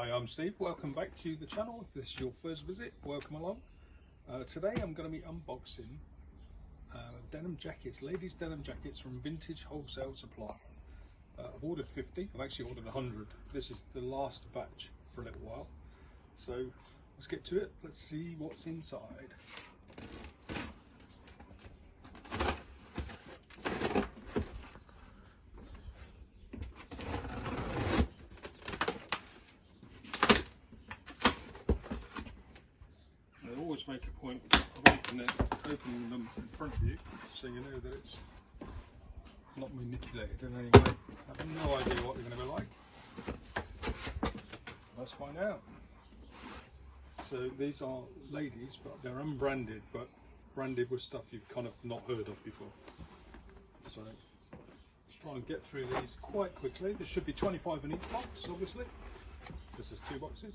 Hi, I'm Steve. Welcome back to the channel. If this is your first visit, welcome along. Today I'm going to be unboxing denim jackets, ladies denim jackets from Vintage Wholesale Supply. I've ordered 50, I've actually ordered 100. This is the last batch for a little while. So let's get to it, let's see what's inside. Always make a point of opening them in front of you so you know that it's not manipulated in any way. I have no idea what they're going to be like. Let's find out. So these are ladies, but they're unbranded, but branded with stuff you've kind of not heard of before. So let's try and get through these quite quickly. There should be 25 in each box, obviously, because there's 2 boxes.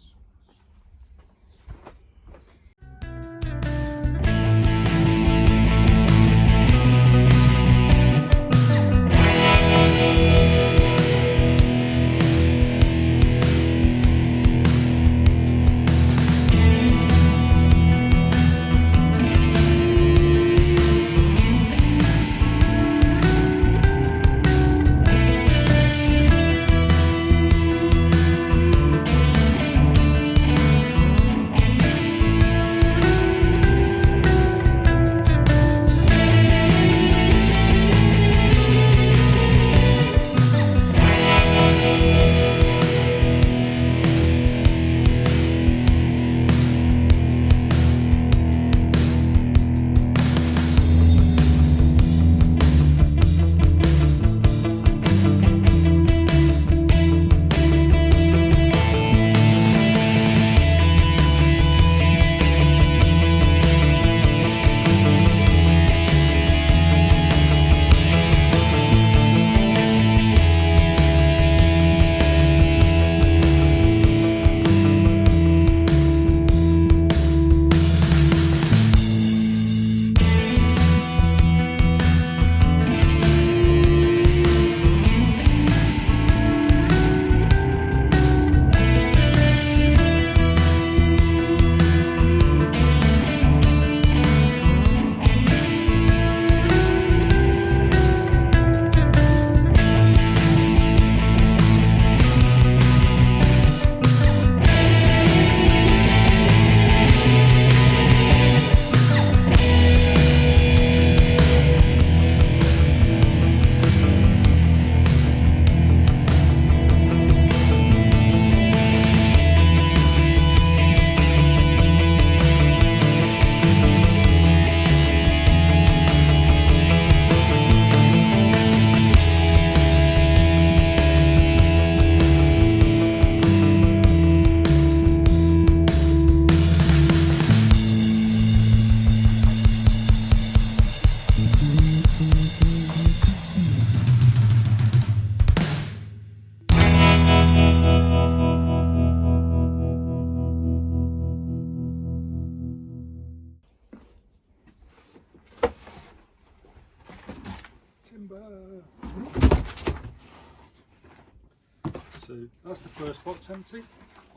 So that's the first box empty.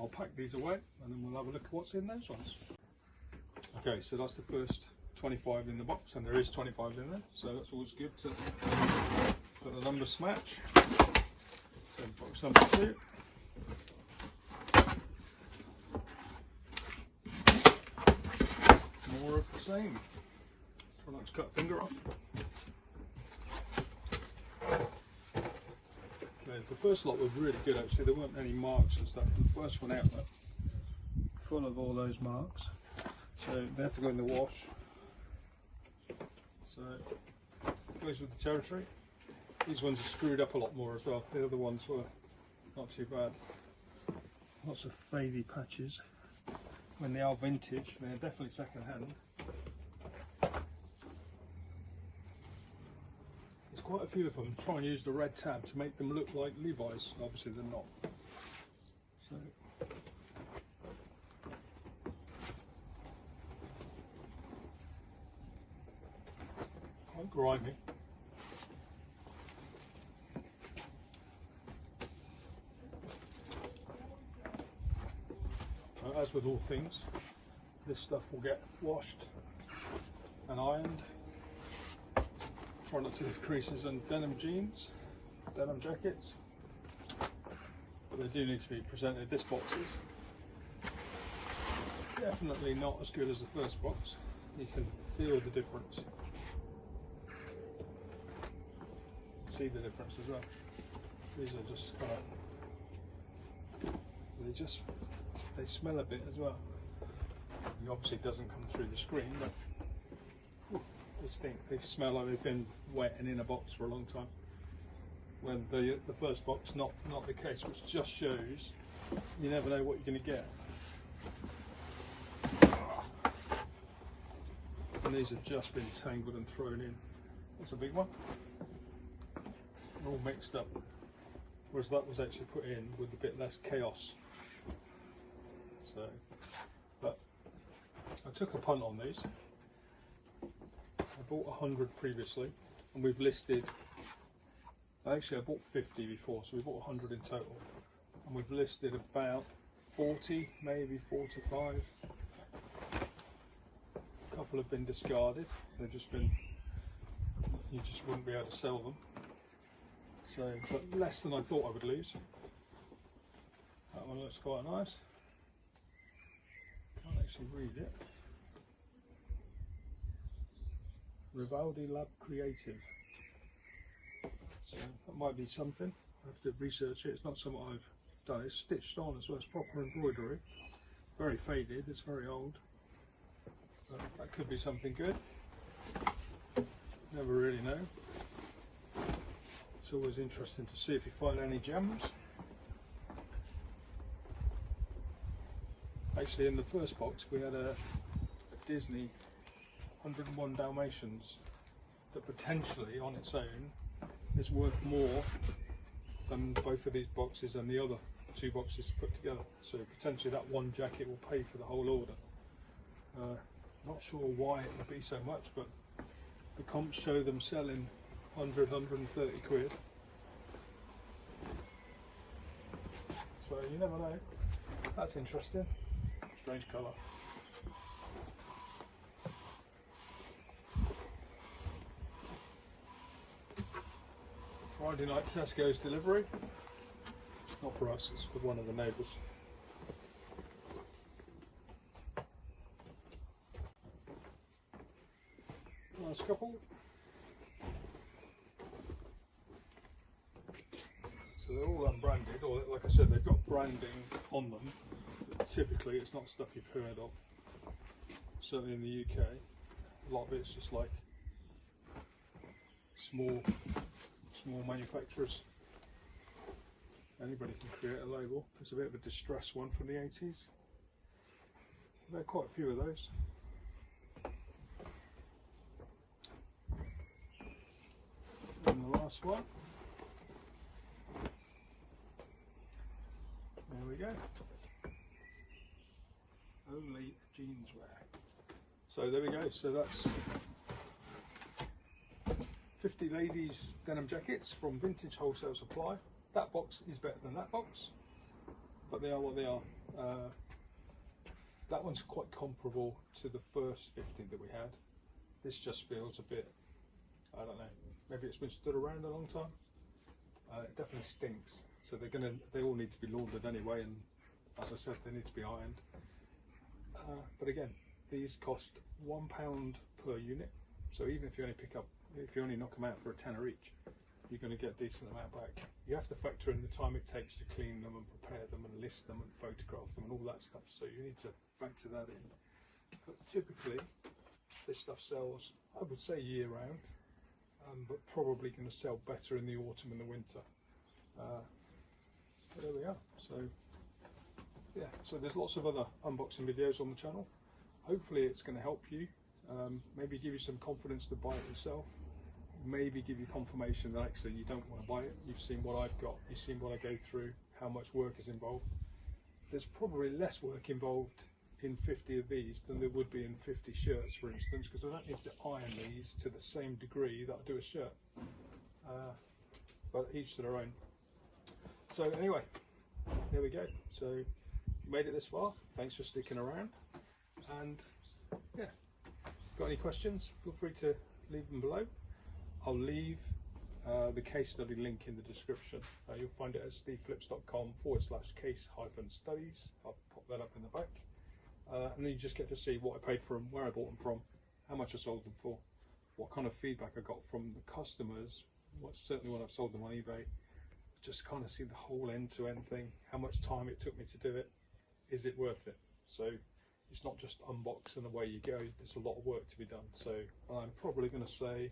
I'll pack these away and then we'll have a look at what's in those ones. Okay, so that's the first 25 in the box, and there is 25 in there, so that's always good to put the numbers match. So box number 2. More of the same. Try not to cut a finger off. The first lot was really good actually, there weren't any marks and stuff. The first one out there, full of all those marks, so they have to go in the wash. So it goes with the territory. These ones are screwed up a lot more as well, the other ones were not too bad. Lots of fadey patches. When they are vintage, they're definitely second hand. Quite a few of them try and use the red tab to make them look like Levi's. Obviously they're not. So quite grimy. As with all things, this stuff will get washed and ironed. Try not to leave creases on denim jeans, denim jackets, but they do need to be presented. This box is definitely not as good as the first box. You can feel the difference. See the difference as well. These are just kind of, they smell a bit as well. It obviously doesn't come through the screen, but they stink. They smell like they've been wet and in a box for a long time. When the first box, not the case, which just shows you never know what you're going to get. And these have just been tangled and thrown in. That's a big one. They're all mixed up, whereas that was actually put in with a bit less chaos. So, but I took a punt on these. I bought 100 previously, and we've listed. Actually, I bought 50 before, so we bought 100 in total, and we've listed about 40, maybe 45. A couple have been discarded. They've just been. You just wouldn't be able to sell them. So, but less than I thought I would lose. That one looks quite nice. Can't actually read it. Rivaldi Lab Creative. So that might be something. I have to research it. It's not something I've done. It's stitched on as well. It's proper embroidery. Very faded. It's very old. But that could be something good. Never really know. It's always interesting to see if you find any gems. Actually, in the first box we had a Disney 101 Dalmatians that potentially on its own is worth more than both of these boxes and the other two boxes put together. So potentially that one jacket will pay for the whole order. Not sure why it would be so much, but the comps show them selling 100, 130 quid. So you never know. That's interesting. Strange colour. Friday night Tesco's delivery. Not for us, it's for one of the neighbours. Nice couple. So they're all unbranded, or like I said, they've got branding on them. Typically it's not stuff you've heard of. Certainly in the UK, a lot of it's just like small manufacturers. Anybody can create a label. It's a bit of a distress one from the 80s. There are quite a few of those. And the last one. There we go. Only jeanswear. So there we go. So that's 50 ladies denim jackets from Vintage Wholesale Supply. That box is better than that box, but they are what they are. That one's quite comparable to the first 50 that we had. This just feels a bit, I don't know, maybe it's been stood around a long time. It definitely stinks. So they all need to be laundered anyway, and as I said, they need to be ironed. But again, these cost £1 per unit. So even if you only knock them out for a tenner each, you're going to get a decent amount back. You have to factor in the time it takes to clean them and prepare them and list them and photograph them and all that stuff. So you need to factor that in. But typically, this stuff sells, I would say, year round, but probably going to sell better in the autumn and the winter. But there we are. So yeah, so there's lots of other unboxing videos on the channel. Hopefully it's going to help you, maybe give you some confidence to buy it yourself, maybe give you confirmation that actually you don't want to buy it. You've seen what I've got, you've seen what I go through, how much work is involved. There's probably less work involved in 50 of these than there would be in 50 shirts, for instance, because I don't need to iron these to the same degree that I do a shirt, but each to their own. So anyway, there we go. So If you made it this far, thanks for sticking around. And yeah, got any questions, feel free to leave them below. I'll leave the case study link in the description. You'll find it at steveflips.com/case-studies. I'll pop that up in the back. And then you just get to see what I paid for them, where I bought them from, how much I sold them for, what kind of feedback I got from the customers, certainly when I've sold them on eBay. Just kind of see the whole end-to-end thing, how much time it took me to do it. Is it worth it? So it's not just unbox and away you go. There's a lot of work to be done. So I'm probably going to say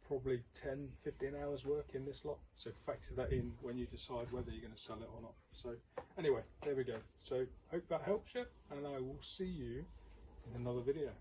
probably 10-15 hours work in this lot. So factor that in when you decide whether you're going to sell it or not. So anyway, there we go. So hope that helps you, and I will see you in another video.